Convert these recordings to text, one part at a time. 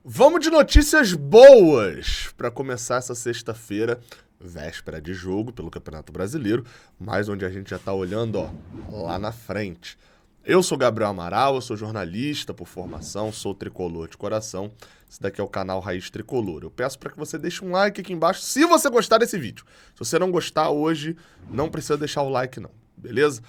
Vamos de notícias boas para começar essa sexta-feira, véspera de jogo pelo Campeonato Brasileiro, mas onde a gente já tá olhando, lá na frente. Eu sou Gabriel Amaral, eu sou jornalista por formação, sou tricolor de coração. Esse daqui é o canal Raiz Tricolor. Eu peço para que você deixe um like aqui embaixo se você gostar desse vídeo. Se você não gostar hoje, não precisa deixar o like não, beleza?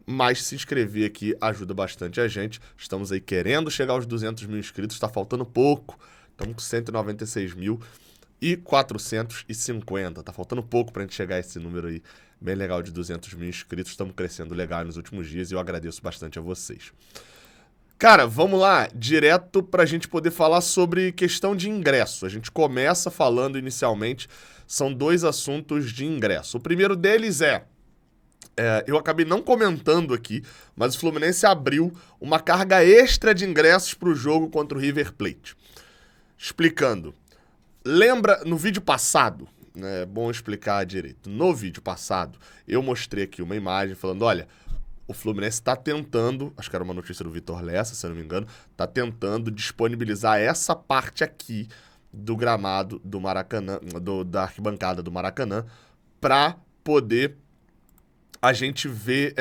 Mas se inscrever aqui ajuda bastante a gente. Estamos aí querendo chegar aos 200 mil inscritos, tá faltando pouco. Estamos com 196.450. Tá faltando pouco pra gente chegar a esse número aí bem legal de 200 mil inscritos. Estamos crescendo legal nos últimos dias e eu agradeço bastante a vocês. Cara, vamos lá, direto pra gente poder falar sobre questão de ingresso. A gente começa falando inicialmente, são dois assuntos de ingresso. O primeiro deles eu acabei não comentando aqui, mas o Fluminense abriu uma carga extra de ingressos para o jogo contra o River Plate. Explicando. Lembra, no vídeo passado, né, é bom explicar direito, no vídeo passado, eu mostrei aqui uma imagem falando, olha, o Fluminense está tentando, acho que era uma notícia do Vitor Lessa, se eu não me engano, está tentando disponibilizar essa parte aqui do gramado do Maracanã, da arquibancada do Maracanã, para poder a gente vê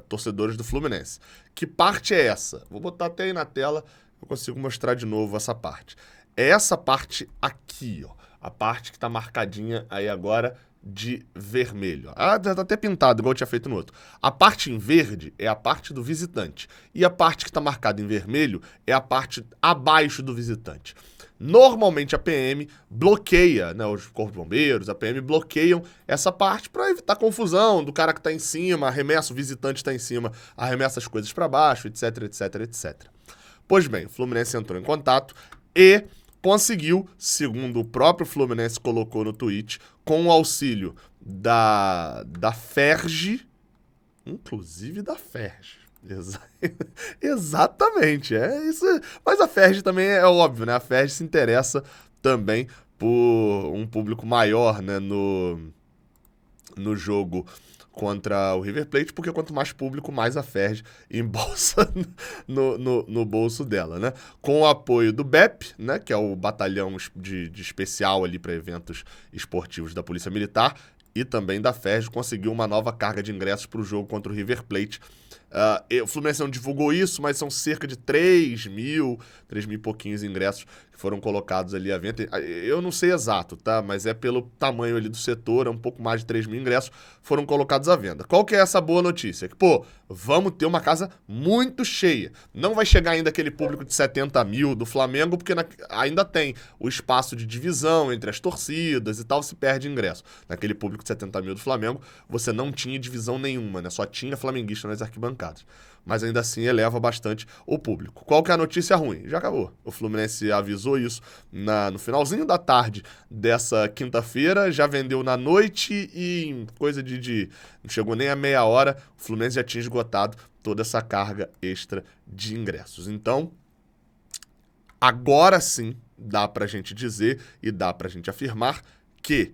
torcedores do Fluminense. Que parte é essa? Vou botar até aí na tela, eu consigo mostrar de novo essa parte. É essa parte aqui, ó. A parte que tá marcadinha aí agora de vermelho. Ah, tá até pintado, igual eu tinha feito no outro. A parte em verde é a parte do visitante. E a parte que tá marcada em vermelho é a parte abaixo do visitante. Normalmente a PM bloqueia, né, os corpos de bombeiros, a PM bloqueiam essa parte para evitar confusão do cara que tá em cima, arremessa, o visitante tá em cima, arremessa as coisas para baixo, etc, etc, etc. Pois bem, o Fluminense entrou em contato e conseguiu, segundo o próprio Fluminense colocou no tweet, com o auxílio da FERJ, inclusive da FERJ. Exatamente, é isso. Mas a FERJ também é óbvio, né? A FERJ se interessa também por um público maior, né, no jogo contra o River Plate, porque quanto mais público, mais a FERJ embolsa no bolso dela, né? Com o apoio do BEP, né, que é o batalhão de especial ali para eventos esportivos da Polícia Militar, e também da FERJ, conseguiu uma nova carga de ingressos para o jogo contra o River Plate. O Fluminense não divulgou isso, mas são cerca de 3 mil e pouquinhos ingressos que foram colocados ali à venda. Eu não sei exato, tá? Mas é pelo tamanho ali do setor, é um pouco mais de 3 mil ingressos foram colocados à venda. Qual que é essa boa notícia? Que, vamos ter uma casa muito cheia. Não vai chegar ainda aquele público de 70 mil do Flamengo, porque ainda tem o espaço de divisão entre as torcidas e tal, se perde ingresso. Naquele público de 70 mil do Flamengo, você não tinha divisão nenhuma, né? Só tinha flamenguista nas arquibancadas. Mas ainda assim eleva bastante o público. Qual que é a notícia ruim? Já acabou. O Fluminense avisou isso no finalzinho da tarde dessa quinta-feira, já vendeu na noite e em coisa não chegou nem a meia hora, o Fluminense já tinha esgotado toda essa carga extra de ingressos. Então, agora sim dá pra gente dizer e dá pra gente afirmar que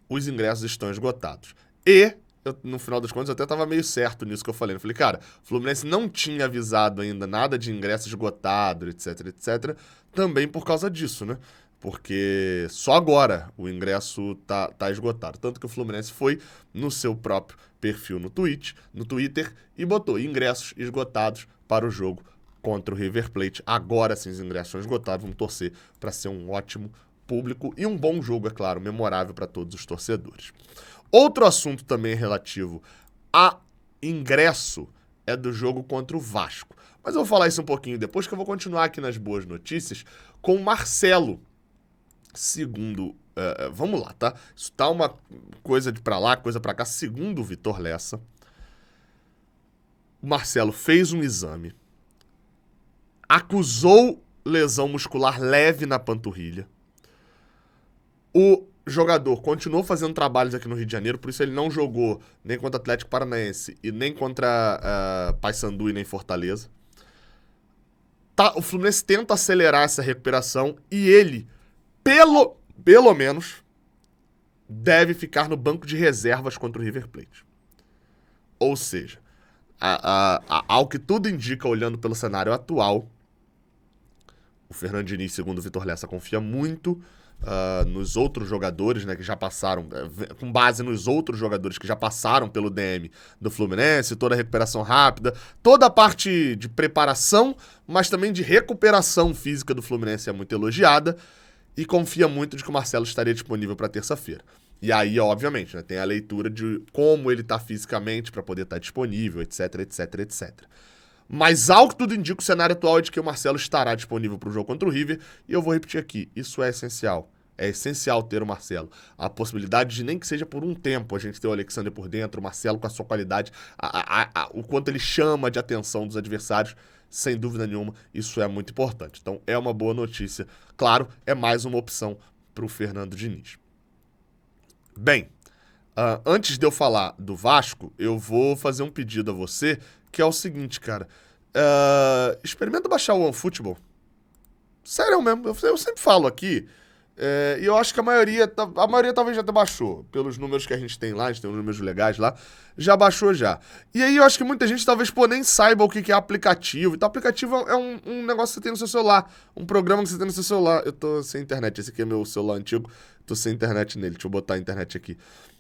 os ingressos estão esgotados. E no final das contas, eu até tava meio certo nisso que eu falei. Eu falei, cara, o Fluminense não tinha avisado ainda nada de ingresso esgotado, etc, etc, também por causa disso, né? Porque só agora o ingresso tá esgotado. Tanto que o Fluminense foi no seu próprio perfil no Twitter, e botou ingressos esgotados para o jogo contra o River Plate. Agora sim os ingressos são esgotados, vamos torcer para ser um ótimo público e um bom jogo, é claro, memorável para todos os torcedores. Outro assunto também relativo a ingresso é do jogo contra o Vasco. Mas eu vou falar isso um pouquinho depois, que eu vou continuar aqui nas boas notícias com o Marcelo. Segundo, vamos lá, tá? Isso tá uma coisa de pra lá, coisa pra cá. Segundo o Vitor Lessa, o Marcelo fez um exame, acusou lesão muscular leve na panturrilha. O jogador continuou fazendo trabalhos aqui no Rio de Janeiro, por isso ele não jogou nem contra o Atlético Paranaense e nem contra Paysandu e nem Fortaleza. O Fluminense tenta acelerar essa recuperação e ele, pelo menos, deve ficar no banco de reservas contra o River Plate. Ou seja, ao que tudo indica, olhando pelo cenário atual, O Fernando Diniz, segundo o Vitor Lessa, confia muito nos outros jogadores, né, que já passaram, com base nos outros jogadores que já passaram pelo DM do Fluminense, toda a recuperação rápida, toda a parte de preparação, mas também de recuperação física do Fluminense é muito elogiada, e confia muito de que o Marcelo estaria disponível para terça-feira. E aí, obviamente, né, tem a leitura de como ele está fisicamente para poder estar disponível, etc, etc, etc. Mas, ao que tudo indica, o cenário atual é de que o Marcelo estará disponível para o jogo contra o River. E eu vou repetir aqui, isso é essencial. É essencial ter o Marcelo. A possibilidade de, nem que seja por um tempo, a gente ter o Alexandre por dentro, o Marcelo com a sua qualidade, o quanto ele chama de atenção dos adversários, sem dúvida nenhuma, isso é muito importante. Então, é uma boa notícia. Claro, é mais uma opção para o Fernando Diniz. Bem, antes de eu falar do Vasco, eu vou fazer um pedido a você, que é o seguinte, cara. Experimenta baixar o OneFootball. Sério mesmo, eu sempre falo aqui, e eu acho que a maioria talvez já até baixou, pelos números que a gente tem lá, a gente tem uns números legais lá, já baixou já. E aí eu acho que muita gente talvez nem saiba o que é aplicativo. Então aplicativo é um negócio que você tem no seu celular, um programa que você tem no seu celular. Eu tô sem internet, esse aqui é meu celular antigo, tô sem internet nele, deixa eu botar a internet aqui.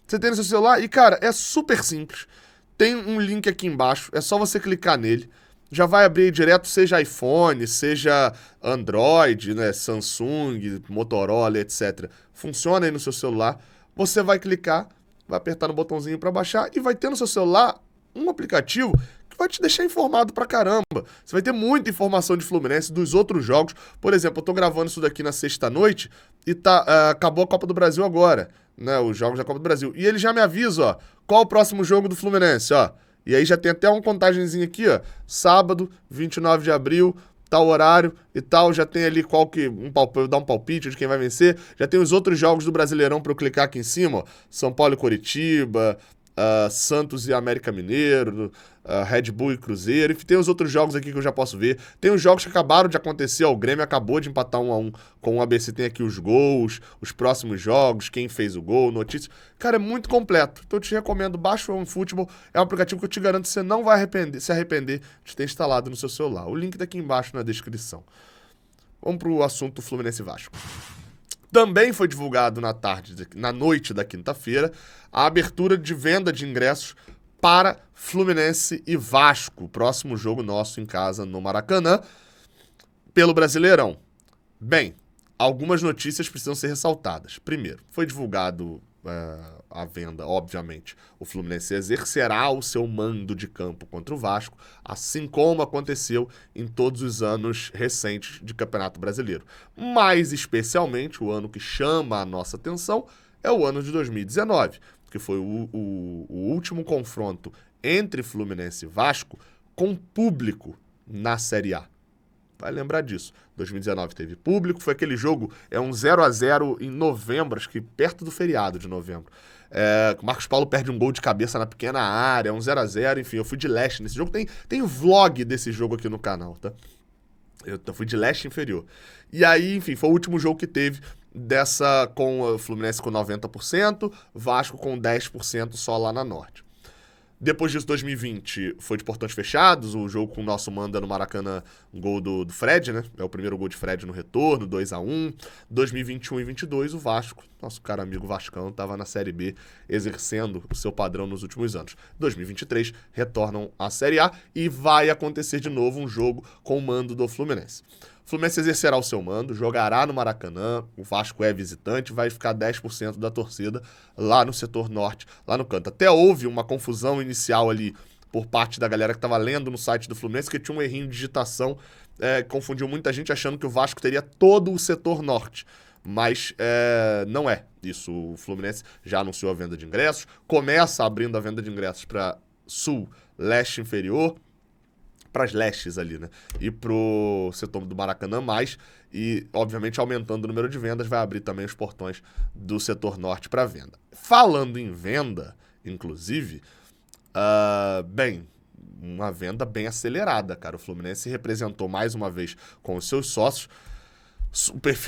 Você tem no seu celular e, cara, é super simples. Tem um link aqui embaixo, é só você clicar nele. Já vai abrir direto, seja iPhone, seja Android, né, Samsung, Motorola, etc. Funciona aí no seu celular. Você vai clicar, vai apertar no botãozinho para baixar e vai ter no seu celular um aplicativo que vai te deixar informado pra caramba. Você vai ter muita informação de Fluminense, dos outros jogos. Por exemplo, eu tô gravando isso daqui na sexta-noite e acabou a Copa do Brasil agora, né, os jogos da Copa do Brasil. E ele já me avisa, ó, qual o próximo jogo do Fluminense, ó. E aí já tem até uma contagenzinha aqui, ó. Sábado, 29 de abril, tal horário e tal. Já tem ali dar um palpite de quem vai vencer. Já tem os outros jogos do Brasileirão para eu clicar aqui em cima, ó. São Paulo e Coritiba, Santos e América Mineiro, Red Bull e Cruzeiro. Enfim, tem os outros jogos aqui que eu já posso ver. Tem os jogos que acabaram de acontecer. Ó, o Grêmio acabou de empatar 1-1 com o ABC. Tem aqui os gols, os próximos jogos, quem fez o gol, notícias. Cara, é muito completo. Então eu te recomendo, baixa o OneFootball. É um aplicativo que eu te garanto que você não vai se arrepender de ter instalado no seu celular. O link tá aqui embaixo na descrição. Vamos pro assunto Fluminense Vasco. Também foi divulgado na noite da quinta-feira, a abertura de venda de ingressos para Fluminense e Vasco, próximo jogo nosso em casa no Maracanã, pelo Brasileirão. Bem, algumas notícias precisam ser ressaltadas. Primeiro, foi divulgado a venda, obviamente. O Fluminense exercerá o seu mando de campo contra o Vasco, assim como aconteceu em todos os anos recentes de Campeonato Brasileiro. Mais especialmente, o ano que chama a nossa atenção é o ano de 2019, que foi o último confronto entre Fluminense e Vasco com público na Série A. Vai lembrar disso. 2019 teve público, foi aquele jogo, um 0-0 em novembro, acho que perto do feriado de novembro. Marcos Paulo perde um gol de cabeça na pequena área, 1-0, enfim, eu fui de leste nesse jogo. Tem vlog desse jogo aqui no canal, tá? Eu fui de leste inferior. E aí, enfim, foi o último jogo que teve com o Fluminense com 90%, Vasco com 10% só lá na Norte. Depois disso, 2020 foi de portões fechados, o jogo com o nosso manda no Maracanã, um gol do Fred, né? É o primeiro gol de Fred no retorno, 2-1. 2021 e 2022, o Vasco, nosso caro amigo Vascão, estava na Série B, exercendo o seu padrão nos últimos anos. 2023, retornam à Série A e vai acontecer de novo um jogo com o mando do Fluminense. O Fluminense exercerá o seu mando, jogará no Maracanã, o Vasco é visitante, vai ficar 10% da torcida lá no setor norte, lá no canto. Até houve uma confusão inicial ali por parte da galera que estava lendo no site do Fluminense, que tinha um errinho de digitação, confundiu muita gente achando que o Vasco teria todo o setor norte. Mas não é isso. O Fluminense já anunciou a venda de ingressos, começa abrindo a venda de ingressos para sul, leste inferior, para as lestes ali, né? E pro setor do Maracanã mais, e obviamente aumentando o número de vendas, vai abrir também os portões do setor norte para venda. Falando em venda, inclusive, uma venda bem acelerada, cara. O Fluminense representou mais uma vez com os seus sócios.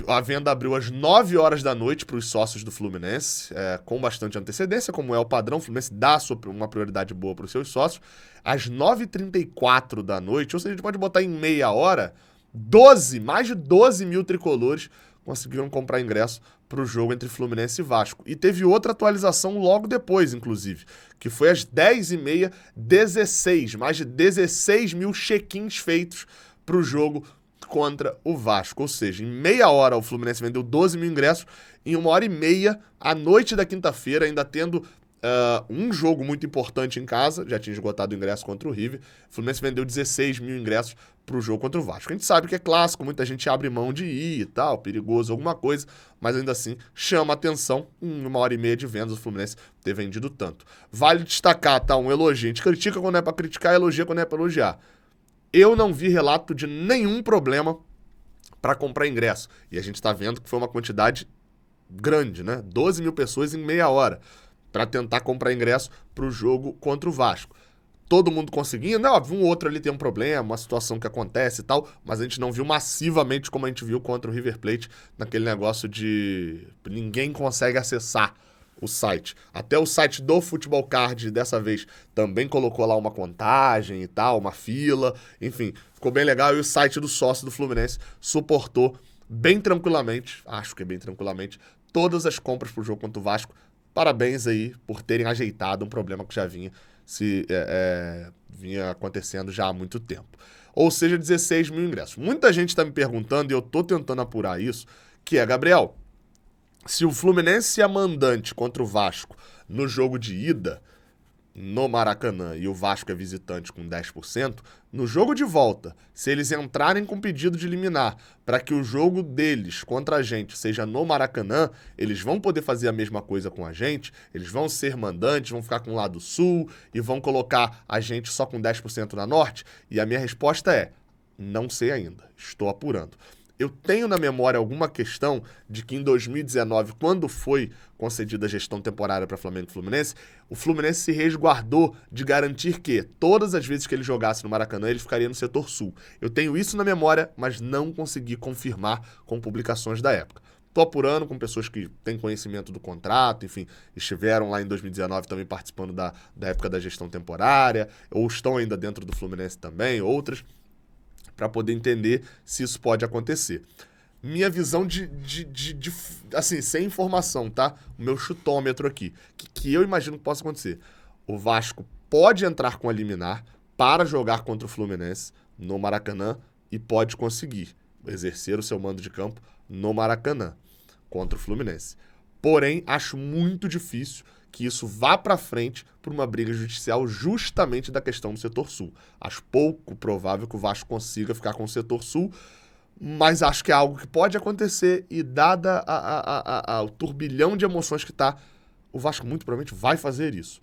A venda abriu às 9 horas da noite para os sócios do Fluminense, com bastante antecedência, como é o padrão. O Fluminense dá uma prioridade boa para os seus sócios. Às 9h34 da noite, ou seja, a gente pode botar em meia hora, mais de 12 mil tricolores conseguiram comprar ingresso para o jogo entre Fluminense e Vasco. E teve outra atualização logo depois, inclusive, que foi às 10h30, 16, mais de 16 mil check-ins feitos para o jogo contra o Vasco. Ou seja, em meia hora o Fluminense vendeu 12 mil ingressos, em 1h30, à noite da quinta-feira, ainda tendo um jogo muito importante em casa, já tinha esgotado o ingresso contra o River, o Fluminense vendeu 16 mil ingressos para o jogo contra o Vasco. A gente sabe que é clássico, muita gente abre mão de ir e tal, perigoso, alguma coisa, mas ainda assim chama atenção em 1h30 de vendas o Fluminense ter vendido tanto. Vale destacar, tá? Um elogio. A gente critica quando é para criticar, elogia quando é para elogiar. Eu não vi relato de nenhum problema para comprar ingresso. E a gente está vendo que foi uma quantidade grande, né? 12 mil pessoas em meia hora para tentar comprar ingresso para o jogo contra o Vasco. Todo mundo conseguindo, óbvio, um outro ali tem um problema, uma situação que acontece e tal, mas a gente não viu massivamente como a gente viu contra o River Plate, naquele negócio de ninguém consegue acessar o site. Até o site do Futebol Card, dessa vez, também colocou lá uma contagem e tal, uma fila, enfim, ficou bem legal e o site do sócio do Fluminense suportou bem tranquilamente, acho que é bem tranquilamente, todas as compras pro jogo contra o Vasco. Parabéns aí por terem ajeitado um problema que já vinha acontecendo já há muito tempo. Ou seja, 16 mil ingressos. Muita gente está me perguntando, e eu tô tentando apurar isso, que é, Gabriel, se o Fluminense é mandante contra o Vasco no jogo de ida, no Maracanã, e o Vasco é visitante com 10%, no jogo de volta, se eles entrarem com pedido de liminar para que o jogo deles contra a gente seja no Maracanã, eles vão poder fazer a mesma coisa com a gente, eles vão ser mandantes, vão ficar com o lado sul e vão colocar a gente só com 10% na norte? E a minha resposta é, não sei ainda, estou apurando. Eu tenho na memória alguma questão de que em 2019, quando foi concedida a gestão temporária para Flamengo e Fluminense, o Fluminense se resguardou de garantir que todas as vezes que ele jogasse no Maracanã, ele ficaria no setor sul. Eu tenho isso na memória, mas não consegui confirmar com publicações da época. Estou apurando com pessoas que têm conhecimento do contrato, enfim, estiveram lá em 2019 também participando da época da gestão temporária, ou estão ainda dentro do Fluminense também, outras, para poder entender se isso pode acontecer. Minha visão assim, sem informação, tá? O meu chutômetro aqui, que eu imagino que possa acontecer. O Vasco pode entrar com a liminar para jogar contra o Fluminense no Maracanã e pode conseguir exercer o seu mando de campo no Maracanã contra o Fluminense. Porém, acho muito difícil que isso vá para frente por uma briga judicial justamente da questão do setor sul. Acho pouco provável que o Vasco consiga ficar com o setor sul, mas acho que é algo que pode acontecer e dada o turbilhão de emoções que tá, o Vasco muito provavelmente vai fazer isso.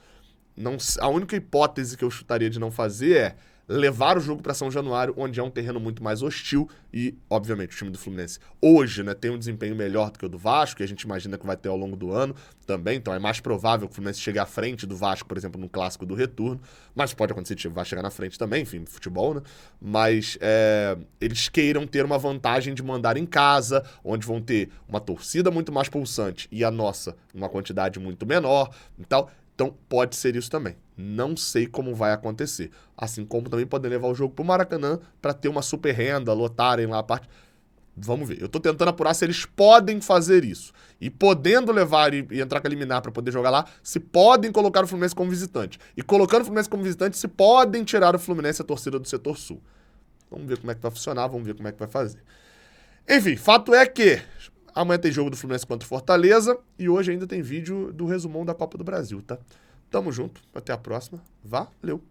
Não, a única hipótese que eu chutaria de não fazer é levar o jogo para São Januário, onde é um terreno muito mais hostil e, obviamente, o time do Fluminense hoje, né, tem um desempenho melhor do que o do Vasco, e a gente imagina que vai ter ao longo do ano também, então é mais provável que o Fluminense chegue à frente do Vasco, por exemplo, no clássico do retorno, mas pode acontecer que vai chegar na frente também, enfim, futebol, né, mas eles queiram ter uma vantagem de mandar em casa, onde vão ter uma torcida muito mais pulsante e a nossa uma quantidade muito menor e tal. Então, pode ser isso também. Não sei como vai acontecer. Assim como também podem levar o jogo pro Maracanã para ter uma super renda, lotarem lá a parte. Vamos ver. Eu tô tentando apurar se eles podem fazer isso. E podendo levar e entrar com a liminar para poder jogar lá, se podem colocar o Fluminense como visitante. E colocando o Fluminense como visitante, se podem tirar o Fluminense a torcida do setor sul. Vamos ver como é que vai funcionar, vamos ver como é que vai fazer. Enfim, fato é que amanhã tem jogo do Fluminense contra o Fortaleza e hoje ainda tem vídeo do resumão da Copa do Brasil, tá? Tamo junto, até a próxima. Valeu!